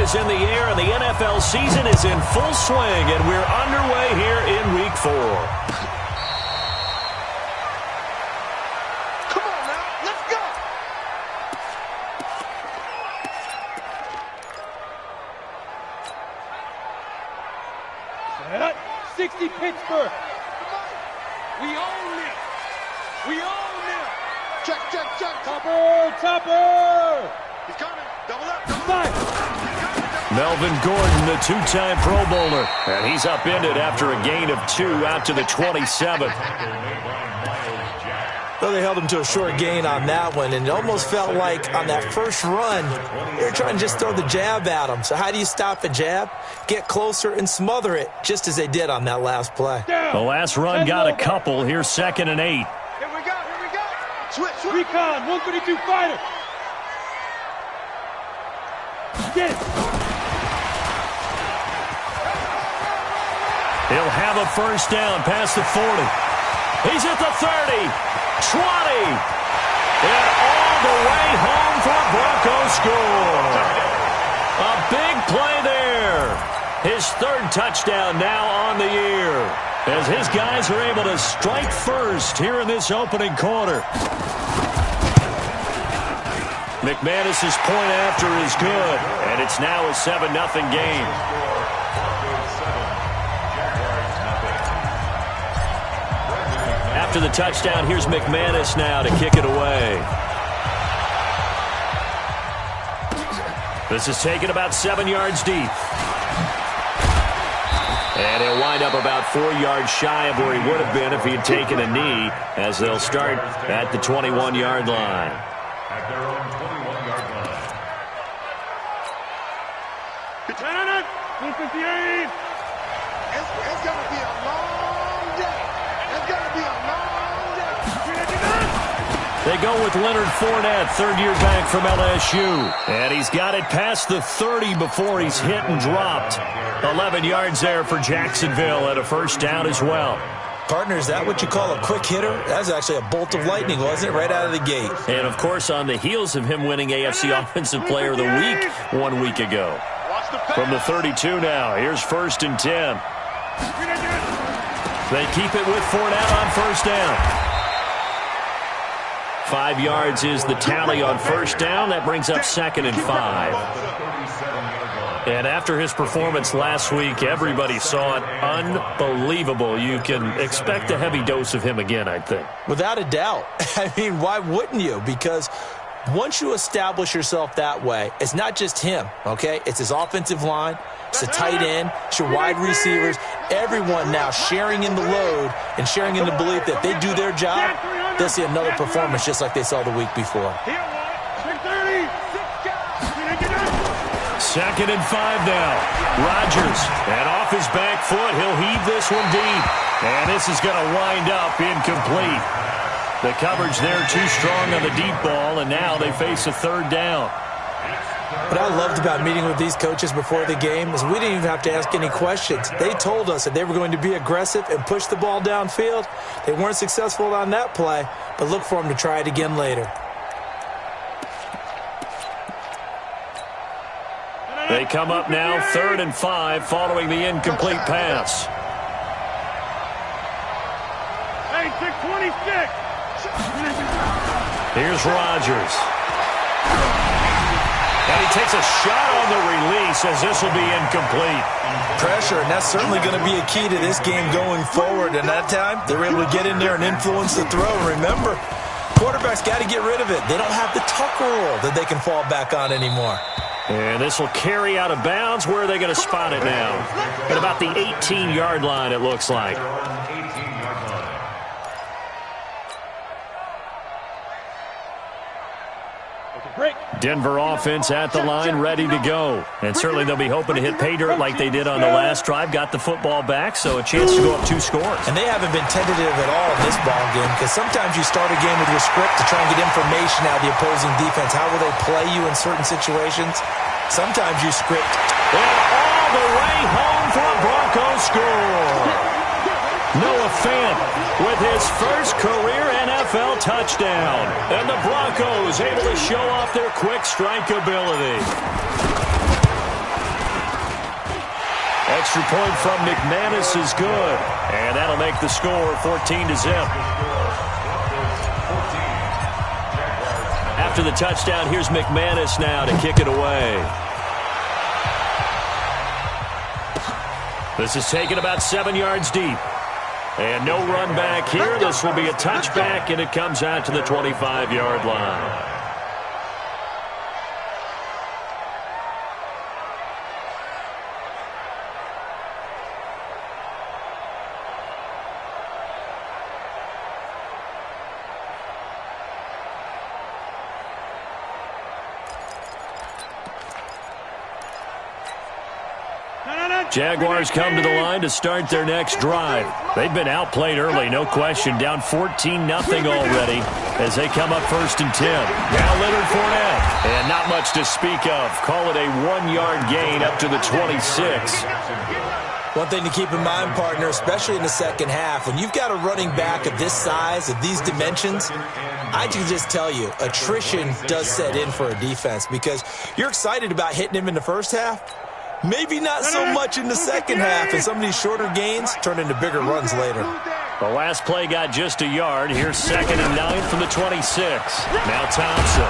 is in the air, and the NFL season is in full swing, and we're underway here in Week 4. Come on now, let's go! Set. 60 Pittsburgh. We own it. We own it. Check, check, check. Topper, topper. He's coming. Double up, double up. Five. Melvin Gordon, the two-time Pro Bowler, and he's upended after a gain of 2 out to the 27. Well, they held him to a short gain on that one, and it almost felt like on that first run, they were trying to just throw the jab at him. So how do you stop a jab? Get closer and smother it, just as they did on that last play. The last run got a couple. Here's 2nd and 8. Here we go, here we go. Switch, switch. Recon, 132 fighter. Get it. He'll have a first down past the 40. He's at the 30, 20, and all the way home for a Broncos score. A big play there. His 3rd touchdown now on the year, as his guys are able to strike first here in this opening quarter. McManus's point after is good, and it's now a 7-0 game. After the touchdown, here's McManus now to kick it away. This is taken about 7 yards deep. And he'll wind up about 4 yards shy of where he would have been if he had taken a knee, as they'll start at the 21-yard line. At their own 21-yard line. 158. It's going to be a long day. It's going to be a long day. They go with Leonard Fournette, 3rd-year back from LSU. And he's got it past the 30 before he's hit and dropped. 11 yards there for Jacksonville and a first down as well. Partner, is that what you call a quick hitter? That was actually a bolt of lightning, wasn't it? Right out of the gate. And, of course, on the heels of him winning AFC Offensive Player of the Week 1 week ago. From the 32 now, here's 1st and 10. They keep it with Fournette on first down. 5 yards is the tally on first down. That brings up 2nd and 5. And after his performance last week, everybody saw it. Unbelievable. You can expect a heavy dose of him again, I think. Without a doubt. I mean, why wouldn't you? Because once you establish yourself that way, it's not just him, okay? It's his offensive line. It's the tight end. It's your wide receivers. Everyone now sharing in the load and sharing in the belief that they do their job, they'll see another performance just like they saw the week before. 2nd and 5 now. Rodgers, and off his back foot, he'll heave this one deep. And this is going to wind up incomplete. The coverage there too strong on the deep ball, and now they face a 3rd down. What I loved about meeting with these coaches before the game is we didn't even have to ask any questions. They told us that they were going to be aggressive and push the ball downfield. They weren't successful on that play, but look for them to try it again later. They come up now 3rd and 5 following the incomplete pass. Hey, 626. Here's Rodgers. And he takes a shot on the release as this will be incomplete. Pressure, and that's certainly going to be a key to this game going forward. And that time, they were able to get in there and influence the throw. Remember, quarterbacks got to get rid of it. They don't have the Tucker rule that they can fall back on anymore. And this will carry out of bounds. Where are they going to spot it now? At about the 18-yard line, it looks like. Denver offense at the line, ready to go. And certainly they'll be hoping to hit pay dirt like they did on the last drive. Got the football back, so a chance to go up 2 scores. And they haven't been tentative at all in this ball game, because sometimes you start a game with your script to try and get information out of the opposing defense. How will they play you in certain situations? Sometimes you script. And all the way home for a Broncos score. Noah Fant with his first career NFL touchdown. And the Broncos able to show off their quick strike ability. extra point from McManus is good. And that'll make the score 14-0. After the touchdown, here's McManus now to kick it away. This is taken about 7 yards deep. And no run back here. This will be a touchback, and it comes out to the 25-yard line. Jaguars come to the line to start their next drive. They've been outplayed early, no question. Down 14-0 already as they come up 1st and 10. Now Leonard Fournette. And not much to speak of. Call it a 1-yard gain up to the 26. One thing to keep in mind, partner, especially in the second half, when you've got a running back of this size, of these dimensions, I can just tell you, attrition does set in for a defense because you're excited about hitting him in the first half. Maybe not so much in the second half, and some of these shorter gains turn into bigger runs later. The last play got just a yard. Here's 2nd and 9 from the 26. Now Thompson.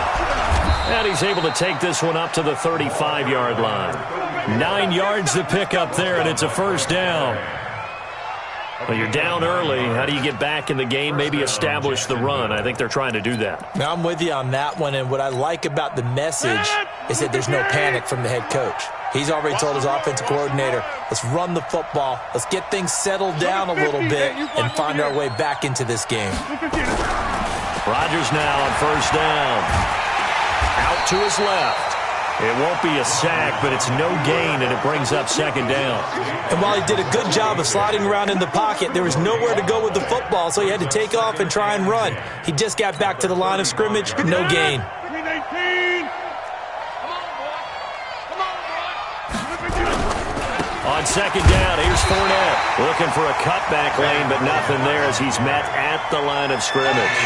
And he's able to take this one up to the 35-yard line. 9 yards to pick up there, and it's a first down. Well, you're down early. How do you get back in the game? Maybe establish the run. I think they're trying to do that. Now, I'm with you on that one, and what I like about the message is that there's no panic from the head coach. He's already told his offensive coordinator, let's run the football, let's get things settled down a little bit and find our way back into this game. Rodgers now on first down. Out to his left. It won't be a sack, but it's no gain, and it brings up 2nd down. And while he did a good job of sliding around in the pocket, there was nowhere to go with the football, so he had to take off and try and run. He just got back to the line of scrimmage, no gain. On 2nd down, here's Fournette. Looking for a cutback lane, but nothing there as he's met at the line of scrimmage.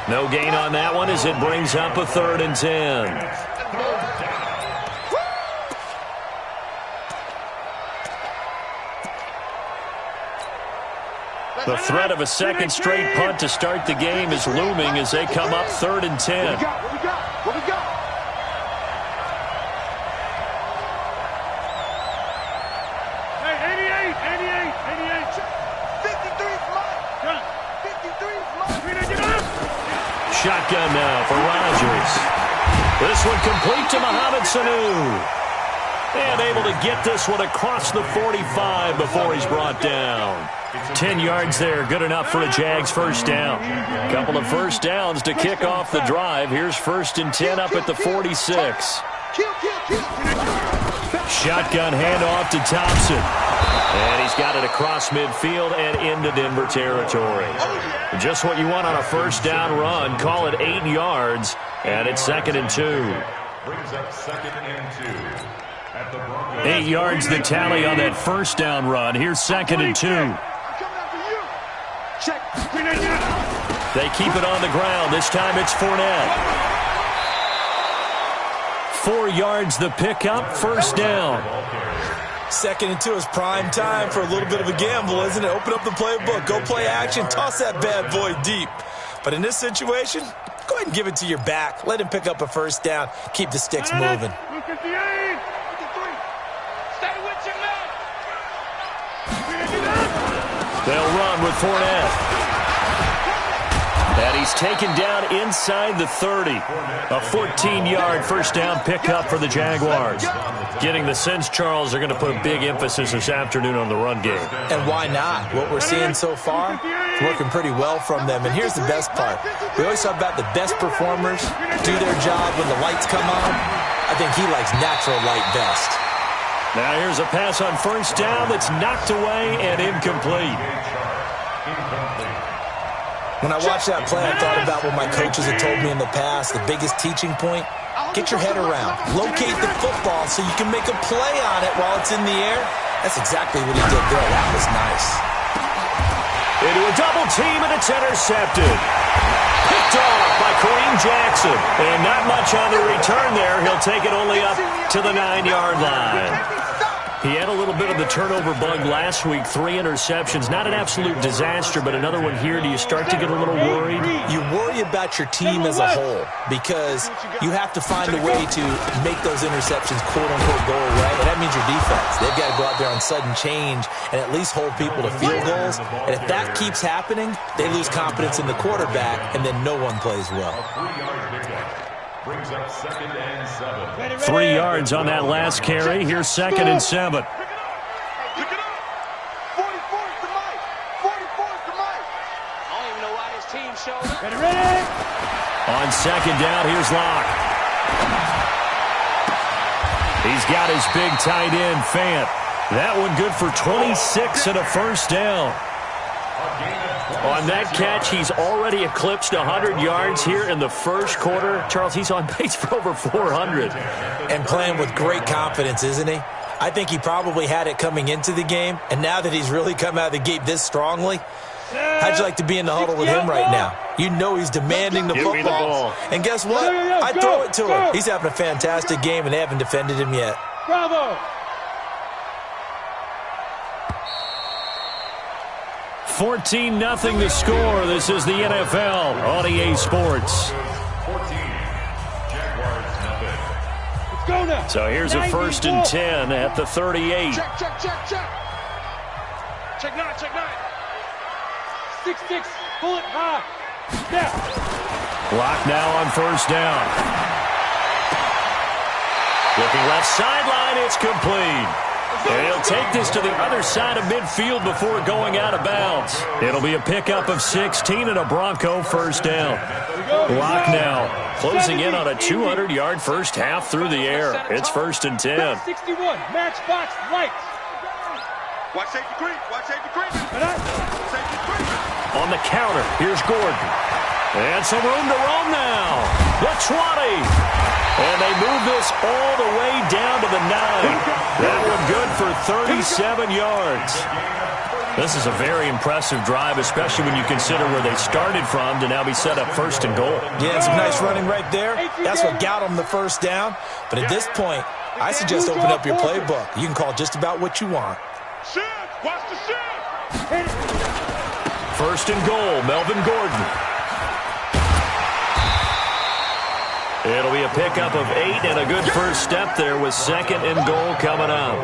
No gain on that one as it brings up a 3rd and 10. The threat of a second straight punt to start the game is looming as they come up 3rd and 10. What we got? Shotgun now for Rodgers. This one complete to Mohamed Sanu. And able to get this one across the 45 before he's brought down. 10 yards there, good enough for a Jags first down. Couple of first downs to kick off the drive. Here's 1st and 10 up at the 46. Shotgun handoff to Thompson. And he's got it across midfield and into Denver territory. Just what you want on a first down run. Call it 8 yards, and it's 2nd and 2. Brings up 2nd and 2. 8 yards the tally on that first down run. Here's 2nd and 2. They keep it on the ground. This time it's Fournette. 4 yards the pickup, first down. 2nd and 2 is prime time for a little bit of a gamble, isn't it? Open up the playbook, go play action, toss that bad boy deep. But in this situation, go ahead and give it to your back. Let him pick up a first down. Keep the sticks moving. They'll run with Fournette. And he's taken down inside the 30. A 14-yard first down pickup for the Jaguars. Getting the sense, Charles, they're going to put a big emphasis this afternoon on the run game. And why not? What we're seeing so far is working pretty well from them. And here's the best part. We always talk about the best performers do their job when the lights come on. I think he likes natural light best. Now here's a pass on first down that's knocked away and incomplete. When I watched that play, I thought about what my coaches had told me in the past. The biggest teaching point, get your head around. Locate the football so you can make a play on it while it's in the air. That's exactly what he did there. That was nice. Into a double team, and it's intercepted. Picked off by Kareem Jackson. And not much on the return there. He'll take it only up to the 9-yard line. He had a little bit of the turnover bug last week, 3 interceptions. Not an absolute disaster, but another one here. Do you start to get a little worried? You worry about your team as a whole because you have to find a way to make those interceptions, quote-unquote, go away, and that means your defense. They've got to go out there on sudden change and at least hold people to field goals, and if that keeps happening, they lose confidence in the quarterback, and then no one plays well. Brings up 2nd and 7. 3 yards on that last carry. Here's 2nd and 7. Pick it up. 44 is the mic. 44 is the mic. I don't even know why this team showed up. Ready. On 2nd down, here's Locke. He's got his big tight end, Fant. That one good for 26 and a first down. On that catch, he's already eclipsed 100 yards here in the first quarter. Charles, he's on pace for over 400. And playing with great confidence, isn't he? I think he probably had it coming into the game, and now that he's really come out of the gate this strongly, how'd you like to be in the huddle with him right now? You know he's demanding the Give me the football. ball. And guess what? I'd throw it to him. He's having a fantastic game, and they haven't defended him yet. Bravo. 14-0 the score. This is the NFL on EA Sports. 14. Jaguars nothing. Let's go now. So here's a 1st and 10 at the 38. Check. Check 9, check 9. 6-6. Pull it high. Snap. Clock now on 1st down. Looking left sideline, it's complete. And he'll take this to the other side of midfield before going out of bounds. It'll be a pickup of 16 and a Bronco first down. Locke now closing in on a 200-yard first half through the air. It's 1st and 10. 61. Matchbox lights. Watch safety creep. Watch safety creep. Safety creep. On the counter, here's Gordon. And some room to roam now. The 20. And they move this all the way down to the 9. That one good for 37 yards. This is a very impressive drive, especially when you consider where they started from to now be set up 1st and goal. Yeah, some nice running right there. That's what got them the first down. But at this point, I suggest open up your playbook. You can call just about what you want. Shift. Watch the shift. 1st and goal, Melvin Gordon. It'll be a pickup of 8 and a good first step there with 2nd and goal coming up.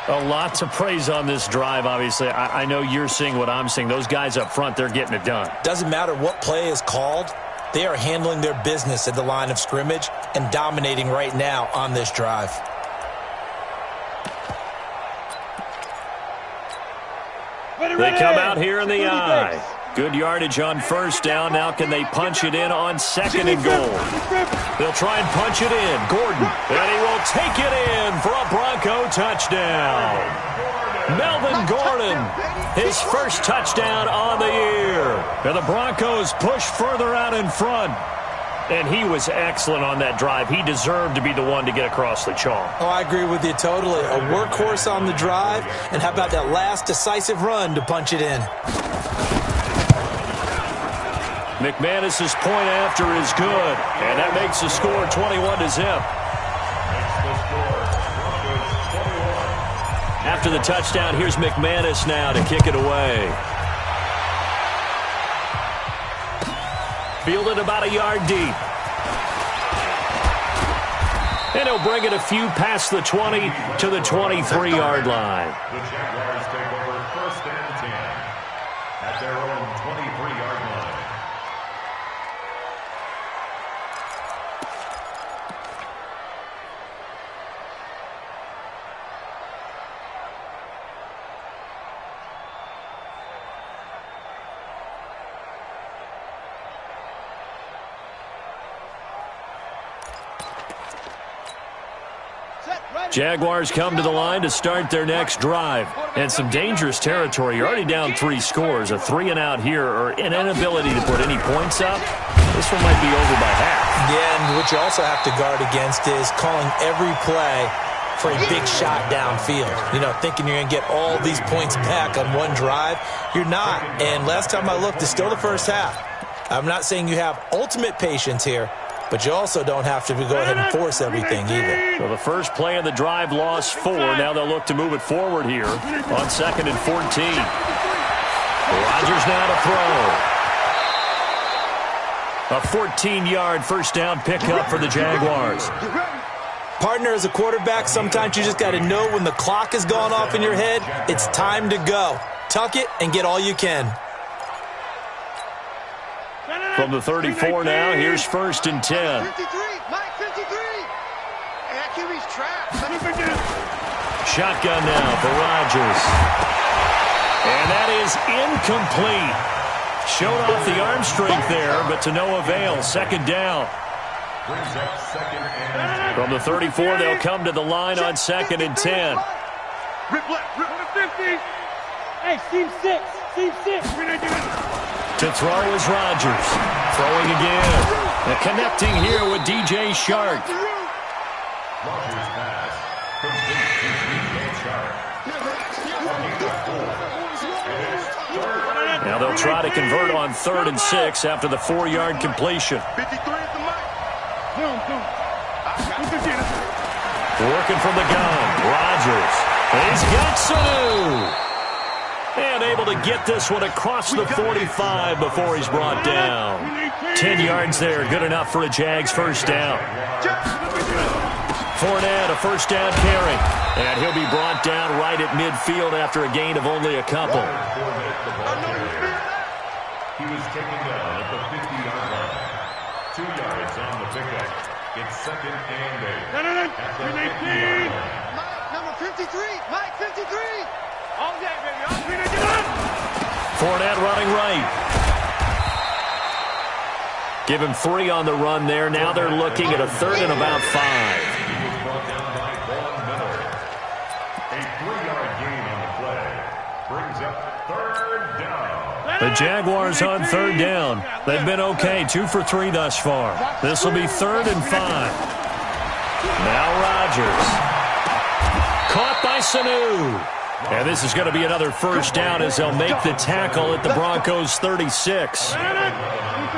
A lot to praise on this drive, obviously. I know you're seeing what I'm seeing. Those guys up front, they're getting it done. Doesn't matter what play is called. They are handling their business at the line of scrimmage and dominating right now on this drive. They come out here in the eye. Good yardage on 1st down. Now can they punch it in on 2nd and goal? They'll try and punch it in. Gordon, and he will take it in for a Bronco touchdown. Melvin Gordon, his first touchdown on the year. And the Broncos push further out in front. And he was excellent on that drive. He deserved to be the one to get across the chalk. Oh, I agree with you totally. A workhorse on the drive. And how about that last decisive run to punch it in? McManus's point after is good, and that makes the score 21-0. After the touchdown, here's McManus now to kick it away. Fielded about a yard deep. And he'll bring it a few past the 20 to the 23-yard line. The Jaguars take over 1st and 10 at their own 23-yard line. Jaguars come to the line to start their next drive. And some dangerous territory. You're already down 3 scores. A 3-and-out here or an inability to put any points up. This one might be over by half. Yeah, and what you also have to guard against is calling every play for a big shot downfield. You know, thinking you're going to get all these points back on one drive. You're not. And last time I looked, it's still the first half. I'm not saying you have ultimate patience here, but you also don't have to go ahead and force everything either. So the first play of the drive lost 4. Now they'll look to move it forward here on 2nd and 14. Rodgers now to throw. A 14-yard first down pickup for the Jaguars. Partner, as a quarterback, sometimes you just got to know when the clock has gone off in your head, it's time to go. Tuck it and get all you can. From the 34 now, here's 1st and 10. 53, Mike 53. And QB's trapped. Shotgun now for Rodgers. And that is incomplete. Showed off the arm strength there, but to no avail. 2nd down. From the 34, they'll come to the line on 2nd and 10. Rip left, rip 50. Hey, seam 6. To throw is Rodgers. Throwing again. And connecting here with DJ Shark. Rodgers pass. Complete to DJ Shark. Now they'll try to convert on 3rd and 6 after the 4-yard completion. 53 is the mic. Working from the gun. Rodgers. He's got Sanu. And able to get this one across the 45 before he's brought down. 10 yards there. Good enough for a Jags first down. Fournette, a first down carry. And he'll be brought down right at midfield after a gain of only a couple. He was taken down at the 50-yard line. 2 yards on the pickup. It's 2nd and 8. At the 50-yard line. Mike, number 53. Mike 53. All day, baby. All day. Fournette running right. Give him 3 on the run there. Now they're looking at a 3rd and about 5. He was brought down by Von Miller. A 3-yard gain on the play. Brings up 3rd down. The Jaguars on 3rd down. They've been okay. 2 for 3 thus far. This will be 3rd and 5. Now Rodgers. Caught by Sanu. And this is going to be another first down as they'll make the tackle at the Broncos 36.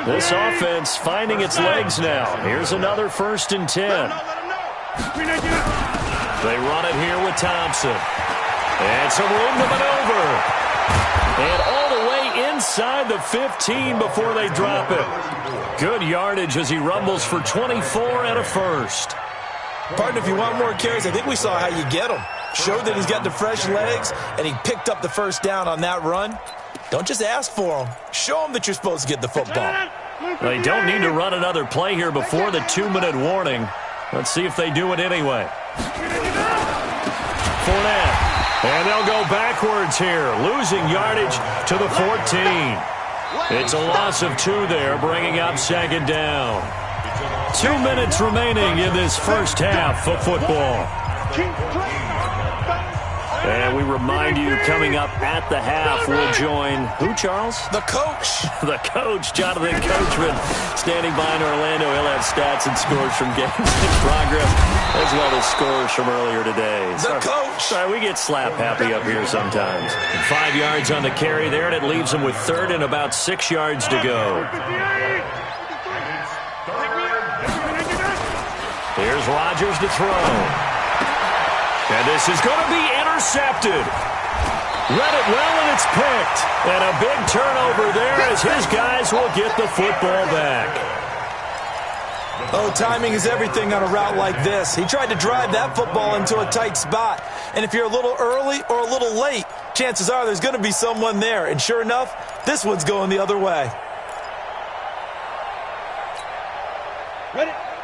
This offense finding its legs now. Here's another 1st and 10. They run it here with Thompson. And some room to maneuver. And all the way inside the 15 before they drop it. Good yardage as he rumbles for 24 and a first. Partner, if you want more carries, I think we saw how you get them. Showed that he's got the fresh legs, and he picked up the first down on that run. Don't just ask for them. Show them that you're supposed to get the football. They don't need to run another play here before the 2-minute warning. Let's see if they do it anyway. Fournette. And they'll go backwards here, losing yardage to the 14. It's a loss of 2 there, bringing up 2nd down. 2 minutes remaining in this first half of football. And we remind you, coming up at the half, we'll join who, Charles? The coach. The coach, Jonathan Coachman, standing by in Orlando. He'll have stats and scores from games in progress, as well as scores from earlier today. The coach. Sorry, we get slap happy up here sometimes. 5 yards on the carry there, and it leaves them with 3rd and about 6 yards to go. Here's Rodgers to throw. And this is going to be intercepted. Read it well, and it's picked. And a big turnover there as his guys will get the football back. Oh, timing is everything on a route like this. He tried to drive that football into a tight spot. And if you're a little early or a little late, chances are there's going to be someone there. And sure enough, this one's going the other way.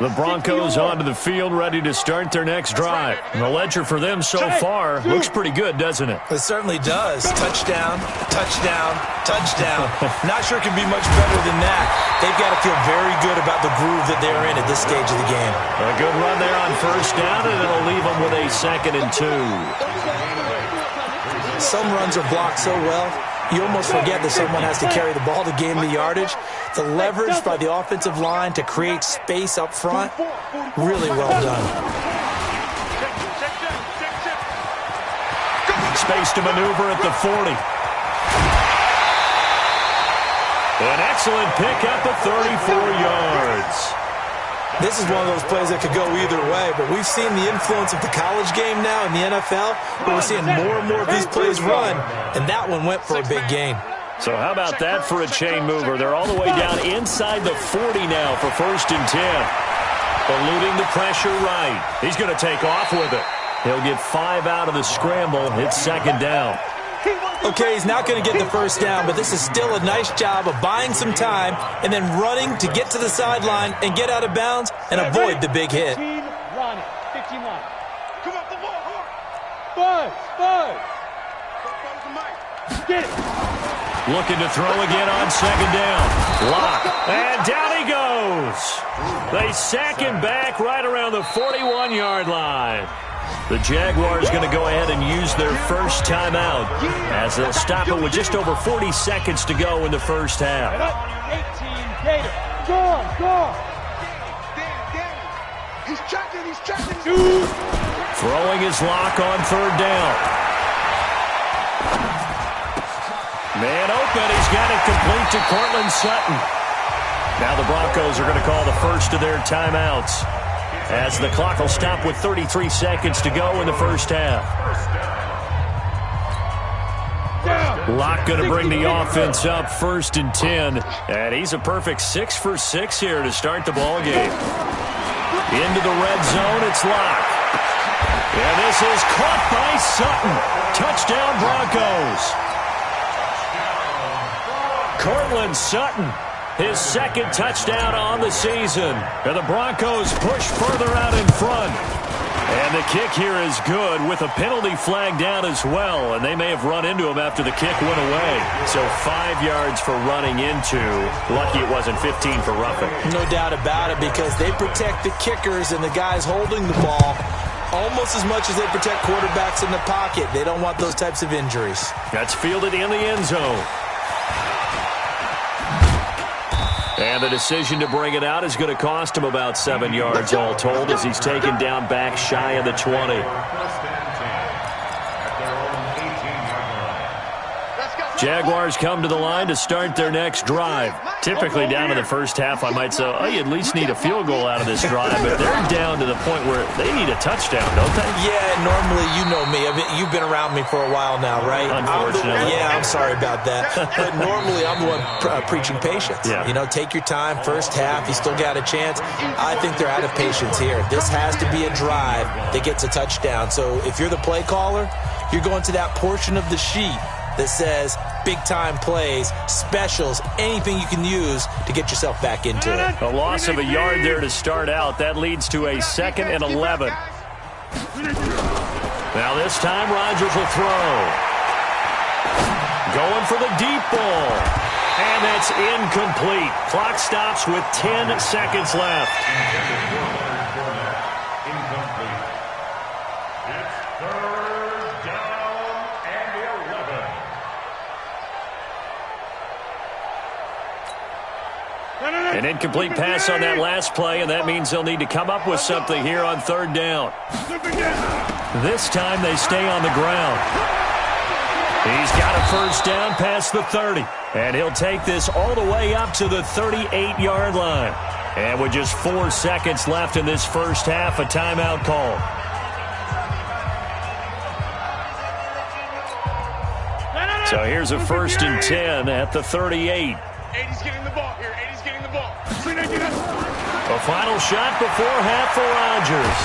The Broncos onto the field, ready to start their next drive. And the ledger for them so far looks pretty good, doesn't it? It certainly does. Touchdown, touchdown, touchdown. Not sure it can be much better than that. They've got to feel very good about the groove that they're in at this stage of the game. A good run there on first down, and it'll leave them with a 2nd and 2. Some runs are blocked so well, you almost forget that someone has to carry the ball to gain the yardage. The leverage by the offensive line to create space up front, really well done. Space to maneuver at the 40. An excellent pickup at 34 yards. This is one of those plays that could go either way, but we've seen the influence of the college game now in the NFL, where we're seeing more and more of these plays run, and that one went for a big gain. So how about that for a chain mover? They're all the way down inside the 40 now for 1st and 10. Eluding the pressure right. He's going to take off with it. He'll get 5 out of the scramble. It's 2nd down. Okay, he's not going to get the 1st down, but this is still a nice job of buying some time and then running to get to the sideline and get out of bounds and avoid the big hit. 15 line. 15 line. Come up the ball, hard. Buzz. Get it. Looking to throw again on 2nd down. Lock. And down he goes. They sack him back right around the 41-yard line. The Jaguars going to go ahead and use their first timeout as they'll stop it with just over 40 seconds to go in the first half. 18 Gator. Gone. He's checking. Throwing his lock on 3rd down. Man open. He's got it complete to Cortland Sutton. Now the Broncos are going to call the first of their timeouts, as the clock will stop with 33 seconds to go in the first half. Locke going to bring the offense up 1st and 10. And he's a perfect 6 for 6 here to start the ball game. Into the red zone, it's Locke. And this is caught by Sutton. Touchdown Broncos. Cortland Sutton, his 2nd touchdown on the season. And the Broncos push further out in front. And the kick here is good with a penalty flag down as well. And they may have run into him after the kick went away. So 5 yards for running into. Lucky it wasn't 15 for roughing. No doubt about it, because they protect the kickers and the guys holding the ball almost as much as they protect quarterbacks in the pocket. They don't want those types of injuries. That's fielded in the end zone. And the decision to bring it out is going to cost him about 7 yards all told, as he's taken down back shy of the 20. Jaguars come to the line to start their next drive. Typically down in the first half, I might say, oh, you at least need a field goal out of this drive, but they're down to the point where they need a touchdown, don't they? Yeah, normally, you know me. You've been around me for a while now, right? Unfortunately. I'm sorry about that. But normally, I'm the one preaching patience. Yeah. You know, take your time. First half, you still got a chance. I think they're out of patience here. This has to be a drive that gets a touchdown. So if you're the play caller, you're going to that portion of the sheet that says big-time plays, specials, anything you can use to get yourself back into it. A loss of a yard there to start out. That leads to a 2nd and 11. Now this time, Rodgers will throw. Going for the deep ball. And that's incomplete. Clock stops with 10 seconds left. Incomplete. It's 3rd down and 11. An incomplete pass on that last play, and that means they'll need to come up with something here on 3rd down. This time they stay on the ground. He's got a 1st down past the 30, and he'll take this all the way up to the 38-yard line. And with just 4 seconds left in this first half, a timeout call. So here's a 1st and 10 at the 38. 80's getting the ball here. 80's getting the ball. A final shot before half for Rodgers.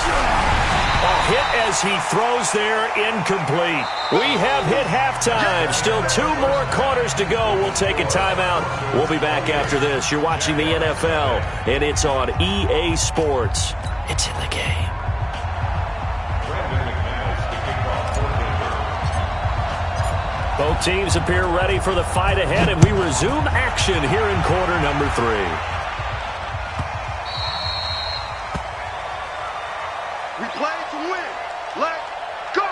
A hit as he throws there, incomplete. We have hit halftime. Still 2 more quarters to go. We'll take a timeout. We'll be back after this. You're watching the NFL, and it's on EA Sports. It's in the game. Both teams appear ready for the fight ahead, and we resume action here in quarter number 3. We play to win. Let's go.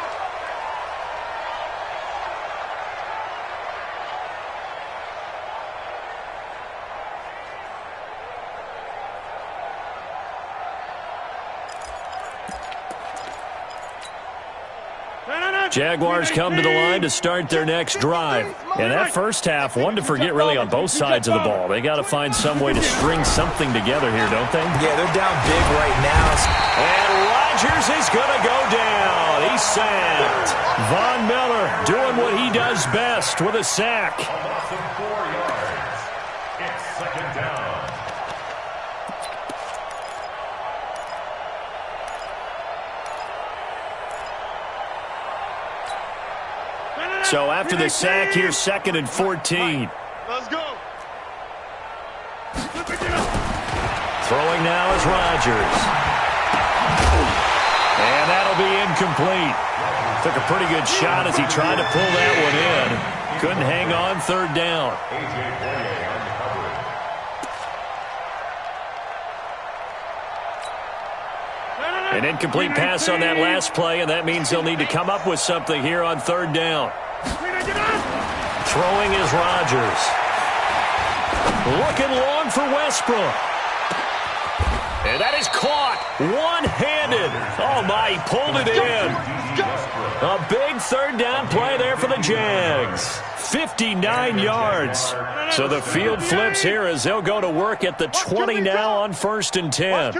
Jaguars come to the line to start their next drive. And that first half, one to forget really on both sides of the ball. They got to find some way to string something together here, don't they? Yeah, they're down big right now. And Rodgers is going to go down. He's sacked. Von Miller doing what he does best with a sack. A loss of 4 yards. It's second down. So after the sack, here's 2nd and 14. Let's go. Throwing now is Rodgers. And that'll be incomplete. Took a pretty good shot as he tried to pull that one in. Couldn't hang on 3rd down. An incomplete pass on that last play, and that means they'll need to come up with something here on 3rd down. Throwing is Rodgers. Looking long for Westbrook. And that is caught one-handed. Oh, my, he pulled it in. A big 3rd down play there for the Jags. 59 yards. So the field flips here as they'll go to work at the 20 now on 1st and 10.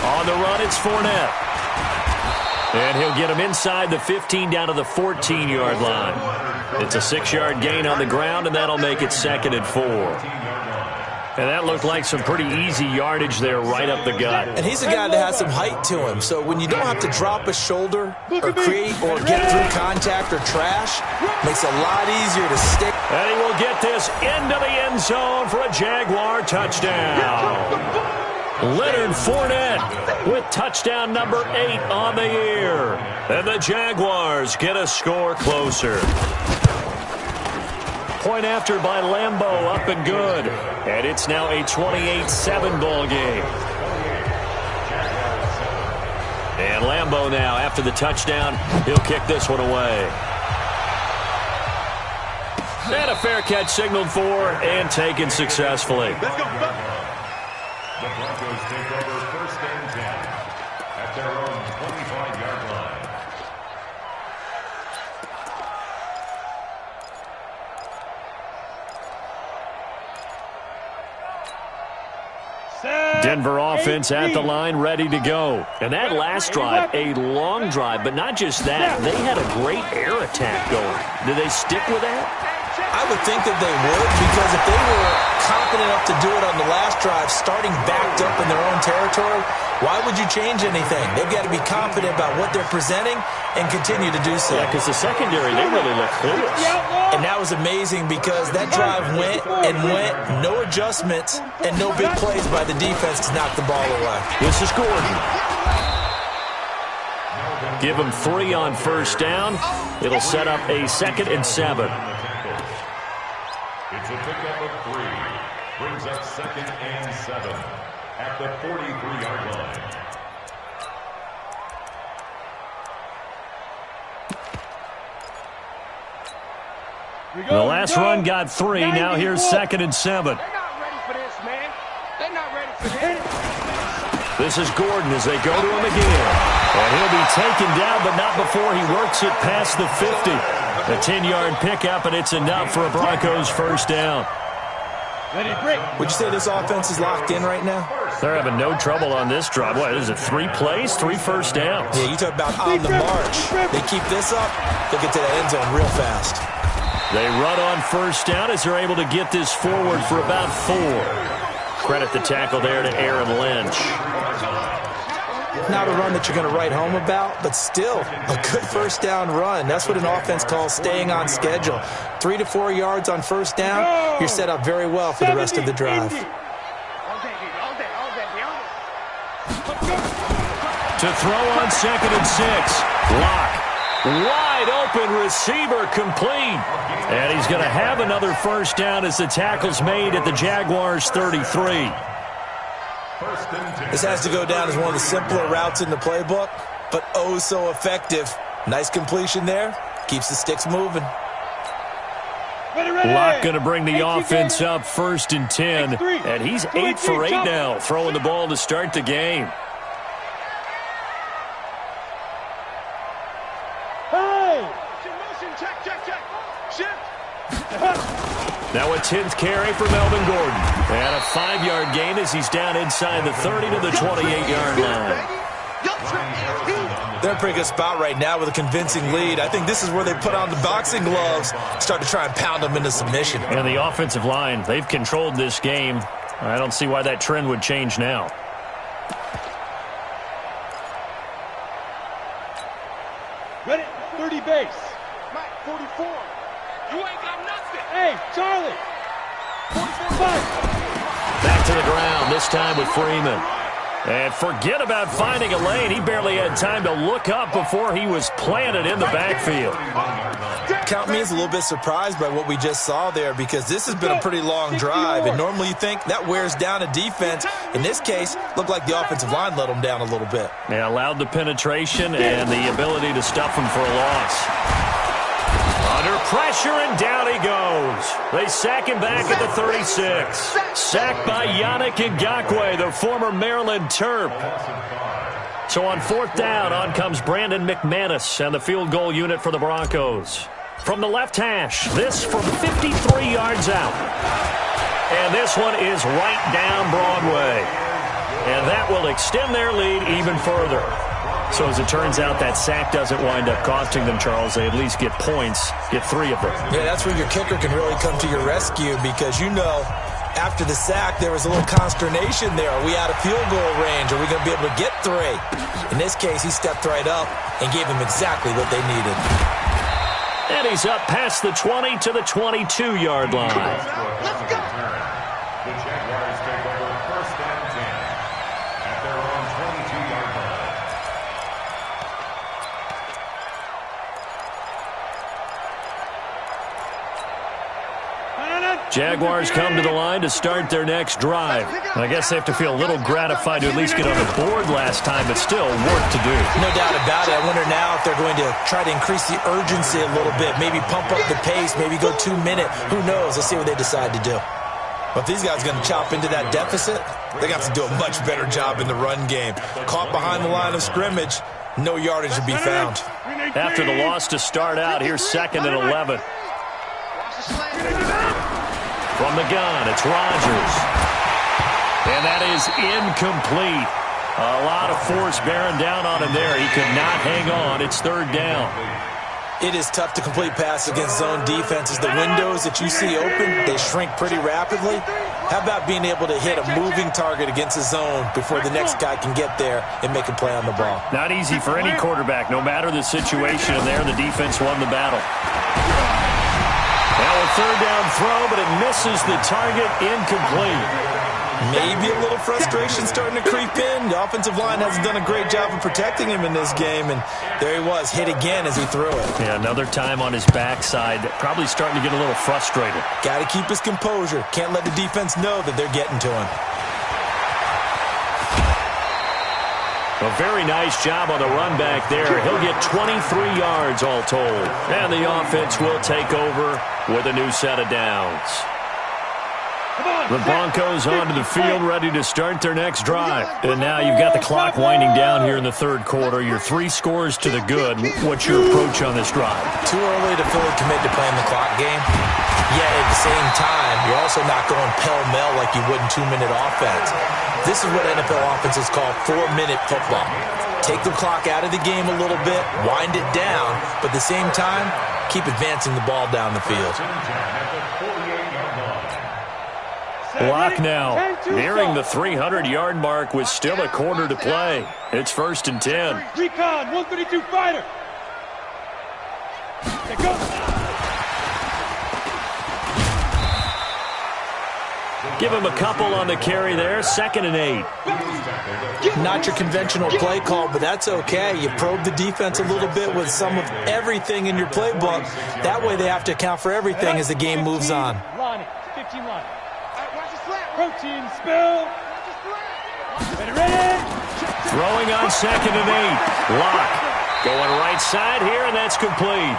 On the run, it's Fournette. And he'll get him inside the 15 down to the 14-yard line. It's a 6-yard gain on the ground, and that'll make it 2nd and 4. And that looked like some pretty easy yardage there right up the gut. And he's a guy that has some height to him. So when you don't have to drop a shoulder or create or get through contact or trash, makes it a lot easier to stick. And he will get this into the end zone for a Jaguar touchdown. Leonard Fournette with touchdown number 8 on the year. And the Jaguars get a score closer. Point after by Lambeau, up and good. And it's now a 28-7 ball game. And Lambeau now, after the touchdown, he'll kick this one away. And a fair catch signaled for and taken successfully. The Broncos take over 1st and 10 at their own 25-yard line. Denver offense at the line, ready to go. And that last drive, a long drive, but not just that. They had a great air attack going. Did they stick with that? I would think that they would, because if they were confident enough to do it on the last drive, starting backed up in their own territory, why would you change anything? They've got to be confident about what they're presenting and continue to do so. Yeah, because the secondary, they really look clueless. And that was amazing because that drive went and went, no adjustments and no big plays by the defense to knock the ball away. This is Gordon. Give him 3 on 1st down. It'll set up a 2nd and 7. It's a pickup of 3. Brings up 2nd and 7 at the 43-yard line. The last run got 3. Now here's 2nd and 7. They're not ready for this, man. They're not ready for this. This is Gordon as they go to him again. And he'll be taken down, but not before he works it past the 50. A 10-yard pickup, and it's enough for a Broncos 1st down. Would you say this offense is locked in right now? They're having no trouble on this drive. What is it, 3 plays, 3 first downs? Yeah, you talk about on the march. They keep this up, they'll get to that end zone real fast. They run on 1st down as they're able to get this forward for about 4. Credit the tackle there to Aaron Lynch. Not a run that you're going to write home about, but still a good 1st down run. That's what an offense calls staying on schedule. 3 to 4 yards on 1st down, you're set up very well for the rest of the drive. To throw on 2nd and 6. Lock. Wide open receiver complete. And he's going to have another 1st down as the tackle's made at the Jaguars' 33. This has to go down as one of the simpler routes in the playbook, but oh so effective. Nice completion there. Keeps the sticks moving. Locke going to bring the offense up 1st and 10. And he's 8 for 8 now, throwing the ball to start the game. Check. Shift. Now a 10th carry for Melvin Gordon. And a 5-yard gain as he's down inside the 30 to the 28-yard line. They're in a pretty good spot right now with a convincing lead. I think this is where they put on the boxing gloves, start to try and pound them into submission. And the offensive line, they've controlled this game. I don't see why that trend would change now. Ready? 30 base. Mike, 44. You ain't got nothing. Hey, Charlie. 44. Back to the ground, this time with Freeman. And forget about finding a lane. He barely had time to look up before he was planted in the backfield. Count me as a little bit surprised by what we just saw there, because this has been a pretty long drive, and normally you think that wears down a defense. In this case, looked like the offensive line let them down a little bit. They allowed the penetration and the ability to stuff him for a loss. Under pressure, and down he goes. They sack him back at the 36. Sacked by Yannick Ngakoue, the former Maryland Terp. So on 4th down, on comes Brandon McManus and the field goal unit for the Broncos. From the left hash, this from 53 yards out. And this one is right down Broadway. And that will extend their lead even further. So as it turns out, that sack doesn't wind up costing them, Charles. They at least get points, get 3 of them. Yeah, that's where your kicker can really come to your rescue, because you know after the sack there was a little consternation there. Are we out of field goal range? Are we going to be able to get 3? In this case, he stepped right up and gave them exactly what they needed. And he's up past the 20 to the 22-yard line. Let's go. The Jaguars take over 1st and 10 at their own 22-yard line. Jaguars come to the line to start their next drive. I guess they have to feel a little gratified to at least get on the board last time, but still work to do. No doubt about it. I wonder now if they're going to try to increase the urgency a little bit, maybe pump up the pace, maybe go 2-minute. Who knows? Let's see what they decide to do. But if these guys are going to chop into that deficit, they got to do a much better job in the run game. Caught behind the line of scrimmage, no yardage to be found. After the loss to start out, here's 2nd and 11. From the gun, it's Rodgers. And that is incomplete. A lot of force bearing down on him there. He could not hang on. It's 3rd down. It is tough to complete passes against zone defenses. The windows that you see open, they shrink pretty rapidly. How about being able to hit a moving target against a zone before the next guy can get there and make a play on the ball? Not easy for any quarterback, no matter the situation. And there, the defense won the battle. Now a 3rd down throw, but it misses the target, incomplete. Maybe a little frustration starting to creep in. The offensive line hasn't done a great job of protecting him in this game, and there he was, hit again as he threw it. Yeah, another time on his backside, probably starting to get a little frustrated. Got to keep his composure. Can't let the defense know that they're getting to him. A very nice job on the run back there. He'll get 23 yards all told. And the offense will take over with a new set of downs. The Broncos onto the field, ready to start their next drive. And now you've got the clock winding down here in the 3rd quarter. You're 3 scores to the good. What's your approach on this drive? Too early to fully commit to playing the clock game. Yet at the same time, you're also not going pell-mell like you would in 2-minute offense. This is what NFL offenses call 4-minute football. Take the clock out of the game a little bit, wind it down, but at the same time, keep advancing the ball down the field. Block now, nearing the 300-yard mark with still a quarter to play. It's 1st and 10. Recon, 132 fighter. Go. Give him a couple on the carry there. 2nd and 8. Not your conventional play call, but that's okay. You probe the defense a little bit with some of everything in your playbook. That way they have to account for everything as the game moves on. Lonnie, 15 line. Protein spill. Ready. Throwing on 2nd and 8. Lock. Going right side here, and that's complete.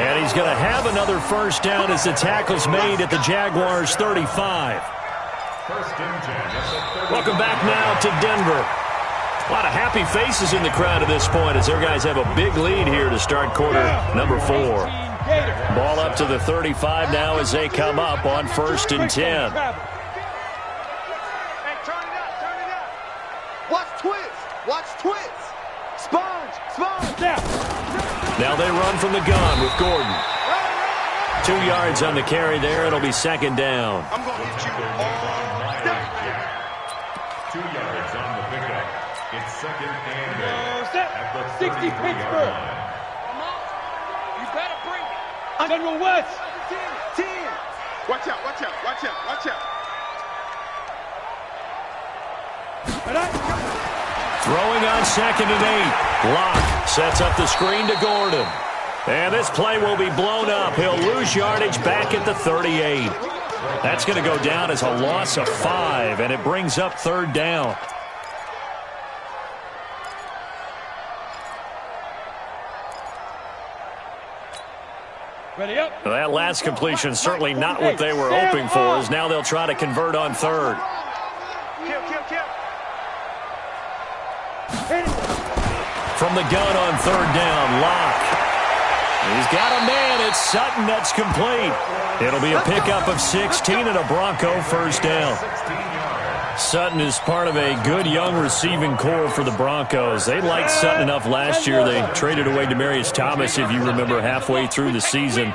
And he's going to have another 1st down as the tackle's made at the Jaguars' 35. Welcome back now to Denver. A lot of happy faces in the crowd at this point as their guys have a big lead here to start quarter number 4. Ball up to the 35 now as they come up on 1st and 10. Hey, turn it up. Watch twist. Sponge. Now they run from the gun with Gordon. 2 yards on the carry there. It'll be 2nd down. I'm going to hit you all day. 2 yards on the pickup. It's 2nd and 8 at the 60 Pittsburgh. Come on. You better bring it. General West. 10. Watch out. Throwing on 2nd and 8. Locke sets up the screen to Gordon. And this play will be blown up. He'll lose yardage back at the 38. That's going to go down as a loss of 5, and it brings up 3rd down. Ready up. That last completion certainly not what they were hoping for, as now they'll try to convert on 3rd. Kill. From the gun on 3rd down, Locke. He's got a man. It's Sutton that's complete. It'll be a pickup of 16 and a Bronco 1st down. Sutton is part of a good young receiving core for the Broncos. They liked Sutton enough last year. They traded away Demaryius Thomas, if you remember, halfway through the season.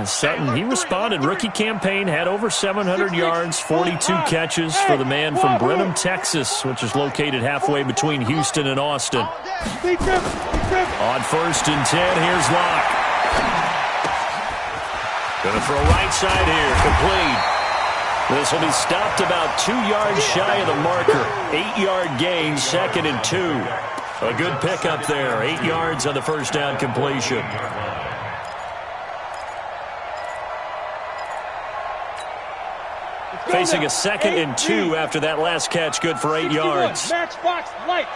Sutton, he responded. Rookie campaign, had over 700 yards, 42 catches for the man from Brenham, Texas, which is located halfway between Houston and Austin. On 1st and 10, here's Locke. Going to throw right side here, complete. This will be stopped about 2 yards shy of the marker. 8-yard gain, 2nd and 2. A good pickup there, 8 yards on the 1st down completion. Facing a 2nd and 2 after that last catch, good for 8 yards. Matchbox lights.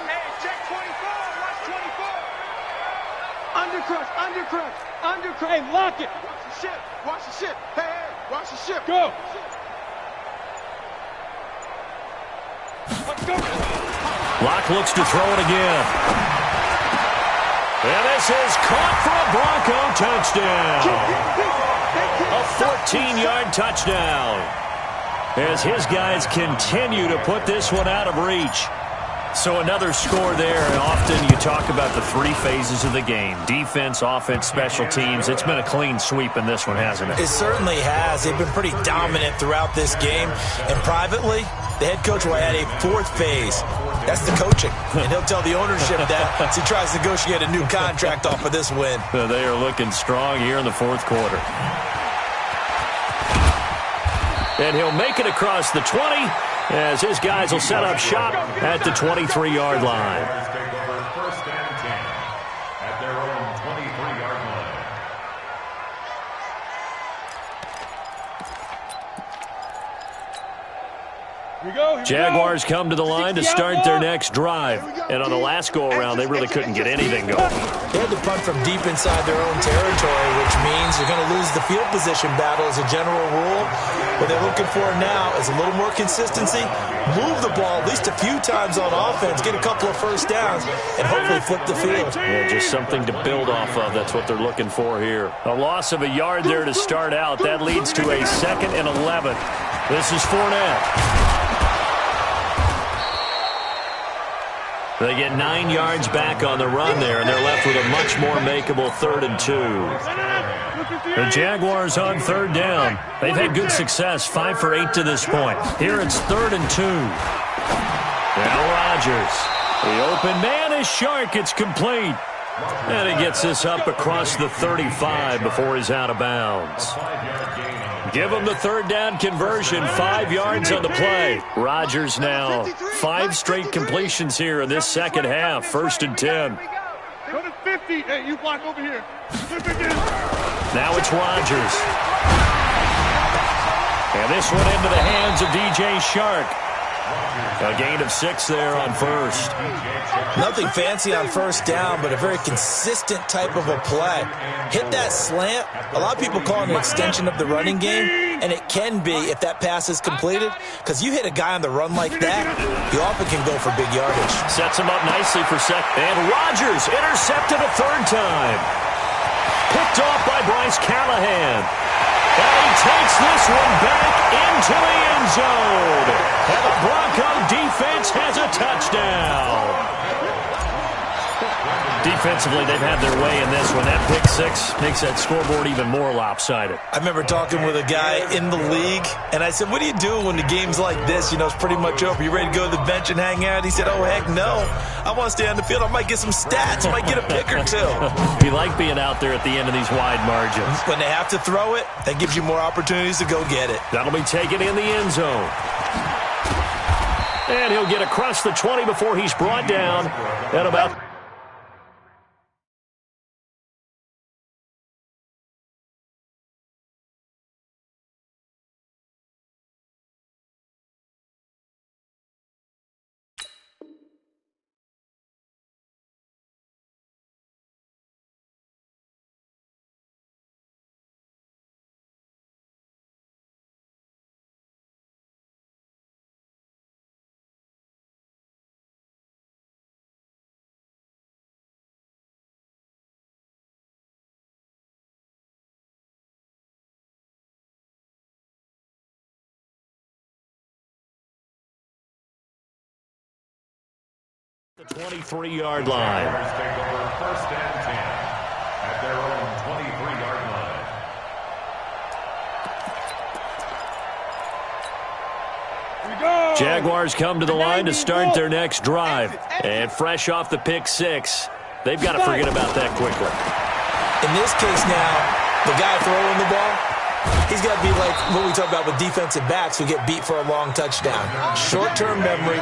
Hey, check 24. Watch 24. Undercrush. Hey, lock it. Watch the ship. Hey, watch the ship. Go. Locke looks to throw it again. And this is caught for a Bronco touchdown. A 14-yard touchdown. As his guys continue to put this one out of reach. So another score there, and often you talk about the 3 phases of the game. Defense, offense, special teams. It's been a clean sweep in this one, hasn't it? It certainly has. They've been pretty dominant throughout this game. And privately, the head coach will add a 4th phase. That's the coaching. And he'll tell the ownership that as he tries to negotiate a new contract off of this win. They are looking strong here in the 4th quarter. And he'll make it across the 20 as his guys will set up shop at the 23-yard line. Take over 1st and 10 at their own 23-yard line. Jaguars come to the line to start their next drive. And on the last go-around, they really couldn't get anything going. They had to punt from deep inside their own territory, which means they're going to lose the field position battle as a general rule. What they're looking for now is a little more consistency, move the ball at least a few times on offense, get a couple of 1st downs, and hopefully flip the field. Yeah, just something to build off of. That's what they're looking for here. A loss of a yard there to start out. That leads to a 2nd and 11. This is Fournette. They get 9 yards back on the run there, and they're left with a much more makeable 3rd and 2. The Jaguars on 3rd down. They've had good success, 5 for 8 to this point. Here it's 3rd and 2. Now Rodgers. The open man is Shark. It's complete. And he gets this up across the 35 before he's out of bounds. Give him the 3rd down conversion, 5 yards on the play. Rodgers now 5 straight completions here in this 2nd half. 1st and 10. Go to 50. Hey, you block over here. Now it's Rodgers. And this one into the hands of DJ Shark. A gain of 6 there on 1st. Nothing fancy on 1st down, but a very consistent type of a play. Hit that slant. A lot of people call it an extension of the running game. And it can be if that pass is completed, because you hit a guy on the run like that, you often can go for big yardage. Sets him up nicely for second. And Rodgers intercepted a third time. Picked off by Bryce Callahan. And he takes this one back into the end zone. And the Bronco defense has a touchdown. Defensively, they've had their way in this one. That pick six makes that scoreboard even more lopsided. I remember talking with a guy in the league, and I said, what do you do when the game's like this? You know, it's pretty much over. You ready to go to the bench and hang out? He said, oh, heck no. I want to stay on the field. I might get some stats. I might get a pick or two. You like being out there at the end of these wide margins. When they have to throw it, that gives you more opportunities to go get it. That'll be taken in the end zone. And he'll get across the 20 before he's brought down at about... the 23-yard line. Take over first and 10 at their own 23-yard line. Jaguars come to the line to start their next drive. And fresh off the pick six, they've got to forget about that quickly. In this case now, the guy throwing the ball, he's got to be like what we talk about with defensive backs who get beat for a long touchdown. Short-term memory,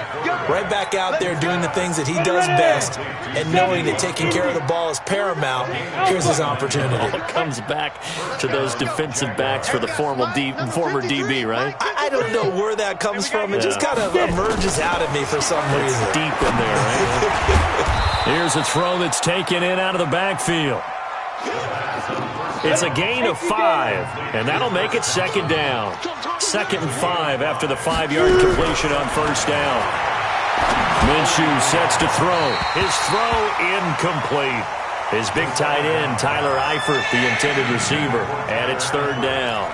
right back out there doing the things that he does best, and knowing that taking care of the ball is paramount. Here's his opportunity. It comes back to those defensive backs for the former DB, right? I don't know where that comes from. It just kind of emerges out of me for some reason. It's deep in there, right? Here's a throw that's taken in out of the backfield. It's a gain of 5, and that'll make it second down. 2nd and 5 after the 5-yard completion on first down. Minshew sets to throw. His throw incomplete. His big tight end, Tyler Eifert, the intended receiver, and it's third down.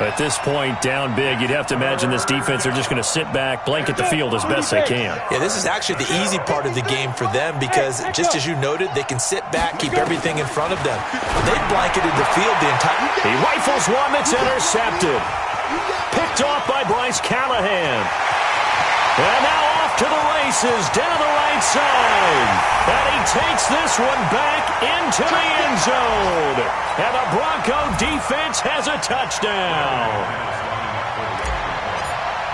At this point, down big, you'd have to imagine this defense are just going to sit back, blanket the field as best they can. Yeah, this is actually the easy part of the game for them because, just as you noted, they can sit back, keep everything in front of them. They blanketed the field the entire... He rifles one that's intercepted. Picked off by Bryce Callahan. And now off to the races, down the right side. And he takes this one back into the end zone. And the Bronco defense has a touchdown.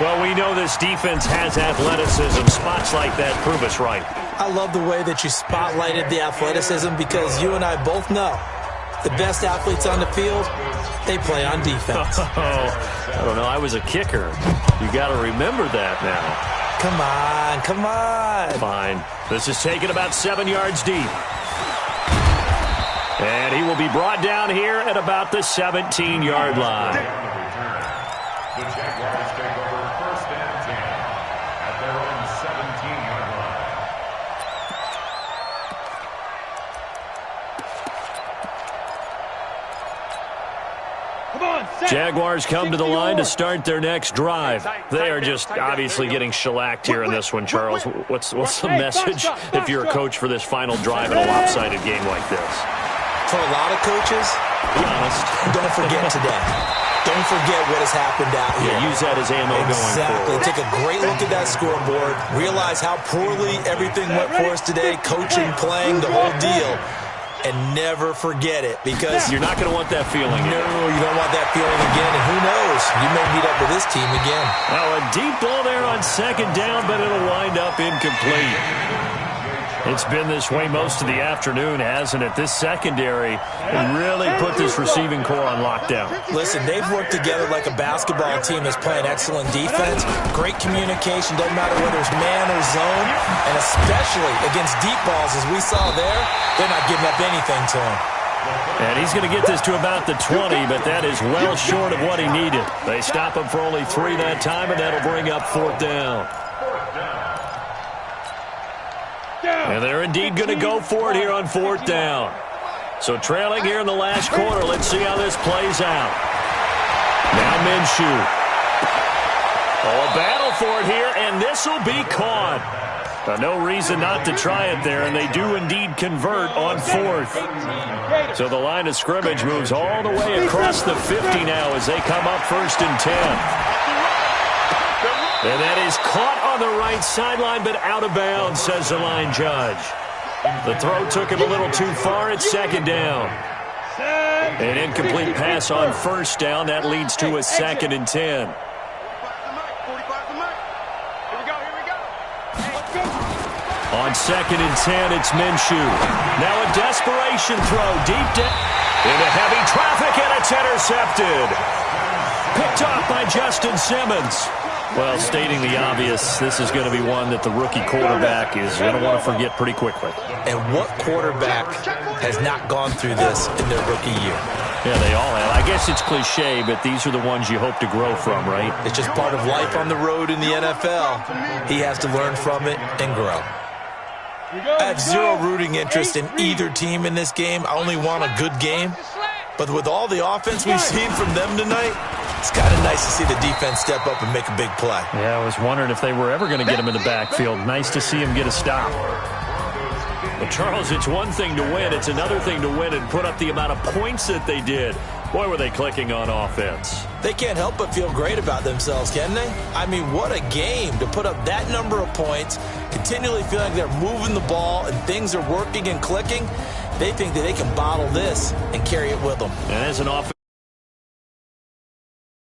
Well, we know this defense has athleticism. Spots like that prove us right. I love the way that you spotlighted the athleticism because you and I both know the best athletes on the field, they play on defense. I don't know. I was a kicker. You got to remember that now. Come on, come on. Fine. This is taken about 7 yards deep. And he will be brought down here at about the 17-yard line. The Jaguars take over first and 10 at their own 17-yard line. Jaguars come to the line to start their next drive. They are just obviously getting shellacked here in this one, Charles. What's the message if you're a coach for this final drive in a lopsided game like this? For a lot of coaches, be honest, don't forget today. Don't forget what has happened out here. Yeah, use that as ammo exactly. going forward. Take a great look at that scoreboard. Realize how poorly everything went for us today, coaching, playing, the whole deal. And never forget it because... You're not going to want that feeling again. No, you don't want that feeling again. And who knows? You may meet up with this team again. Now, a deep ball there on second down, but it'll wind up incomplete. It's been this way most of the afternoon, hasn't it? This secondary really put this receiving core on lockdown. Listen, they've worked together like a basketball team that's playing excellent defense. Great communication, doesn't matter whether it's man or zone. And especially against deep balls, as we saw there, they're not giving up anything to them. And he's going to get this to about the 20, but that is well short of what he needed. They stop him for only 3 that time, and that'll bring up 4th down. And they're indeed going to go for it here on 4th down. So trailing here in the last quarter. Let's see how this plays out. Now Minshew. Oh, a battle for it here, and this will be caught. No reason not to try it there, and they do indeed convert on 4th. So the line of scrimmage moves all the way across the 50 now as they come up 1st and 10. And that is caught on the right sideline, but out of bounds, says the line judge. The throw took him a little too far. It's 2nd down. An incomplete pass on 1st down. That leads to a 2nd and 10. On 2nd and 10, it's Minshew. Now a desperation throw deep into heavy traffic, and it's intercepted. Picked off by Justin Simmons. Well, stating the obvious, this is going to be one that the rookie quarterback is going to want to forget pretty quickly. And what quarterback has not gone through this in their rookie year? Yeah, they all have. I guess it's cliche, but these are the ones you hope to grow from, right? It's just part of life on the road in the NFL. He has to learn from it and grow. I have zero rooting interest in either team in this game. I only want a good game. But with all the offense we've seen from them tonight, it's kind of nice to see the defense step up and make a big play. Yeah, I was wondering if they were ever going to get him in the backfield. Nice to see him get a stop. But, Charles, it's one thing to win. It's another thing to win and put up the amount of points that they did. Boy, were they clicking on offense. They can't help but feel great about themselves, can they? I mean, what a game to put up that number of points, continually feeling like they're moving the ball and things are working and clicking. They think that they can bottle this and carry it with them. And as an offense,